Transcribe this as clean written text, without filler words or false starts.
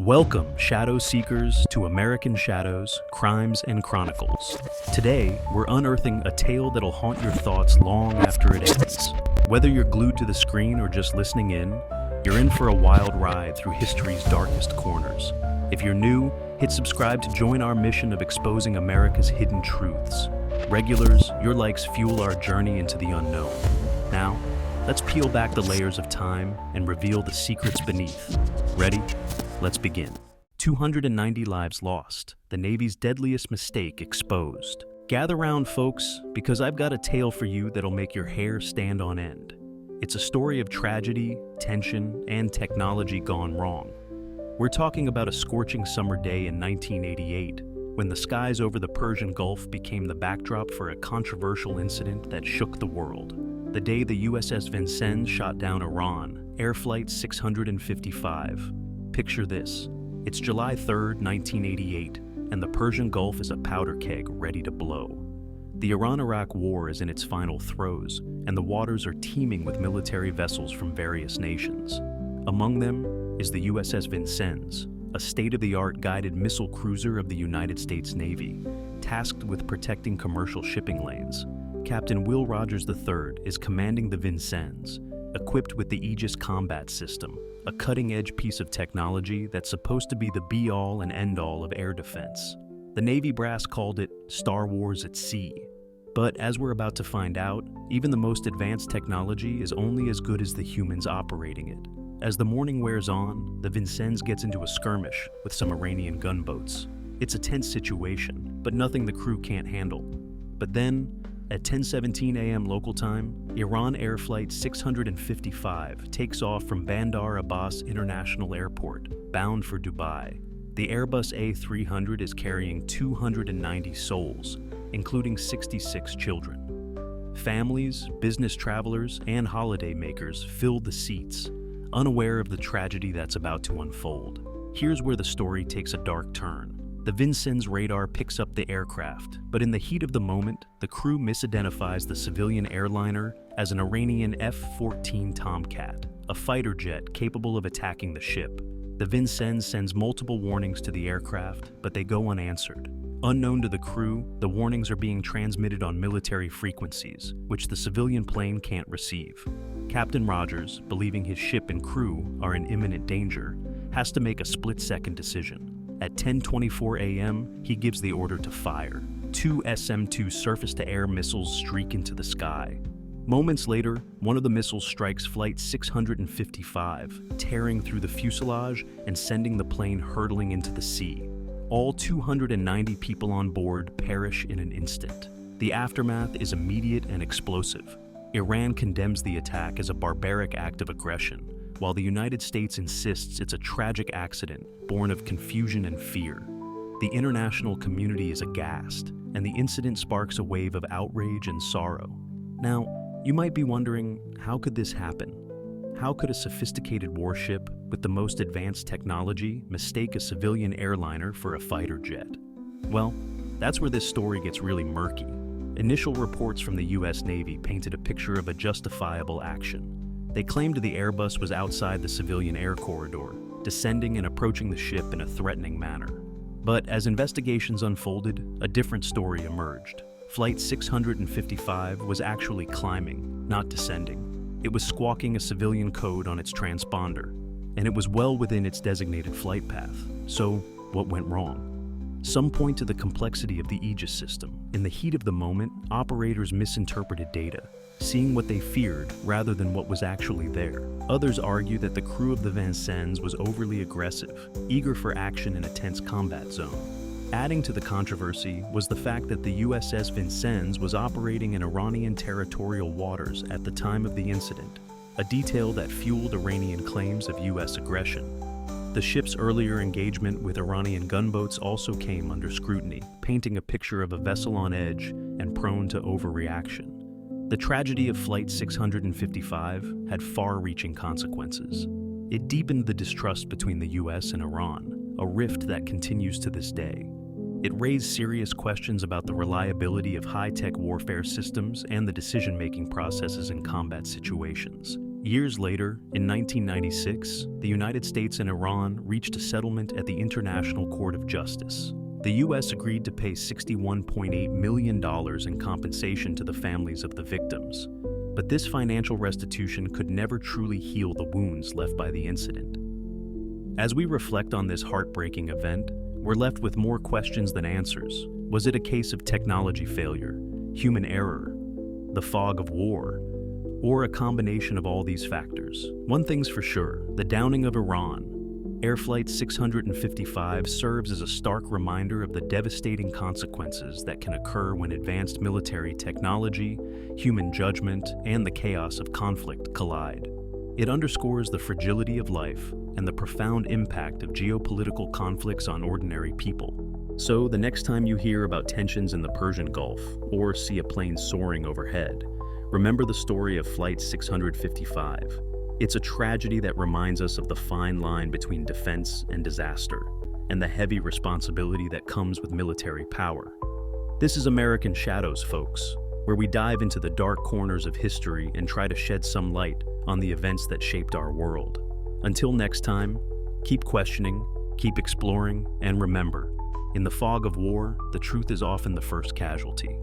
Welcome, Shadow Seekers, to American Shadows, Crimes, and Chronicles. Today, we're unearthing a tale that'll haunt your thoughts long after it ends. Whether you're glued to the screen or just listening in, you're in for a wild ride through history's darkest corners. If you're new, hit subscribe to join our mission of exposing America's hidden truths. Regulars, your likes fuel our journey into the unknown. Now, let's peel back the layers of time and reveal the secrets beneath. Ready? Let's begin. 290 lives lost. The Navy's deadliest mistake exposed. Gather round, folks, because I've got a tale for you that'll make your hair stand on end. It's a story of tragedy, tension, and technology gone wrong. We're talking about a scorching summer day in 1988, when the skies over the Persian Gulf became the backdrop for a controversial incident that shook the world. The day the USS Vincennes shot down Iran, Air Flight 655. Picture this. It's July 3rd, 1988, and the Persian Gulf is a powder keg ready to blow. The Iran-Iraq war is in its final throes, and the waters are teeming with military vessels from various nations. Among them is the USS Vincennes, a state-of-the-art guided missile cruiser of the United States Navy, tasked with protecting commercial shipping lanes. Captain Will Rogers III is commanding the Vincennes, equipped with the Aegis combat system, a cutting-edge piece of technology that's supposed to be the be-all and end-all of air defense. The Navy brass called it Star Wars at sea. But as we're about to find out, even the most advanced technology is only as good as the humans operating it. As the morning wears on, the Vincennes gets into a skirmish with some Iranian gunboats. It's a tense situation, but nothing the crew can't handle. But then, at 10:17 a.m. local time, Iran Air Flight 655 takes off from Bandar Abbas International Airport, bound for Dubai. The Airbus A300 is carrying 290 souls, including 66 children. Families, business travelers, and holidaymakers fill the seats, unaware of the tragedy that's about to unfold. Here's where the story takes a dark turn. The Vincennes radar picks up the aircraft, but in the heat of the moment, the crew misidentifies the civilian airliner as an Iranian F-14 Tomcat, a fighter jet capable of attacking the ship. The Vincennes sends multiple warnings to the aircraft, but they go unanswered. Unknown to the crew, the warnings are being transmitted on military frequencies, which the civilian plane can't receive. Captain Rogers, believing his ship and crew are in imminent danger, has to make a split-second decision. At 10:24 a.m., he gives the order to fire. Two SM-2 surface-to-air missiles streak into the sky. Moments later, one of the missiles strikes Flight 655, tearing through the fuselage and sending the plane hurtling into the sea. All 290 people on board perish in an instant. The aftermath is immediate and explosive. Iran condemns the attack as a barbaric act of aggression, while the United States insists it's a tragic accident born of confusion and fear. The international community is aghast, and the incident sparks a wave of outrage and sorrow. Now, you might be wondering, how could this happen? How could a sophisticated warship with the most advanced technology mistake a civilian airliner for a fighter jet? Well, that's where this story gets really murky. Initial reports from the U.S. Navy painted a picture of a justifiable action. They claimed the Airbus was outside the civilian air corridor, descending and approaching the ship in a threatening manner. But as investigations unfolded, a different story emerged. Flight 655 was actually climbing, not descending. It was squawking a civilian code on its transponder, and it was well within its designated flight path. So, what went wrong? Some point to the complexity of the Aegis system. In the heat of the moment, operators misinterpreted data, seeing what they feared rather than what was actually there. Others argue that the crew of the Vincennes was overly aggressive, eager for action in a tense combat zone. Adding to the controversy was the fact that the USS Vincennes was operating in Iranian territorial waters at the time of the incident, a detail that fueled Iranian claims of U.S. aggression. The ship's earlier engagement with Iranian gunboats also came under scrutiny, painting a picture of a vessel on edge and prone to overreaction. The tragedy of Flight 655 had far-reaching consequences. It deepened the distrust between the U.S. and Iran, a rift that continues to this day. It raised serious questions about the reliability of high-tech warfare systems and the decision-making processes in combat situations. Years later, in 1996, the United States and Iran reached a settlement at the International Court of Justice. The U.S. agreed to pay $61.8 million in compensation to the families of the victims. But this financial restitution could never truly heal the wounds left by the incident. As we reflect on this heartbreaking event, we're left with more questions than answers. Was it a case of technology failure, human error, the fog of war, or a combination of all these factors? One thing's for sure, the downing of Iran, Air Flight 655, serves as a stark reminder of the devastating consequences that can occur when advanced military technology, human judgment, and the chaos of conflict collide. It underscores the fragility of life and the profound impact of geopolitical conflicts on ordinary people. So, the next time you hear about tensions in the Persian Gulf or see a plane soaring overhead, remember the story of Flight 655. It's a tragedy that reminds us of the fine line between defense and disaster, and the heavy responsibility that comes with military power. This is American Shadows, folks, where we dive into the dark corners of history and try to shed some light on the events that shaped our world. Until next time, keep questioning, keep exploring, and remember, in the fog of war, the truth is often the first casualty.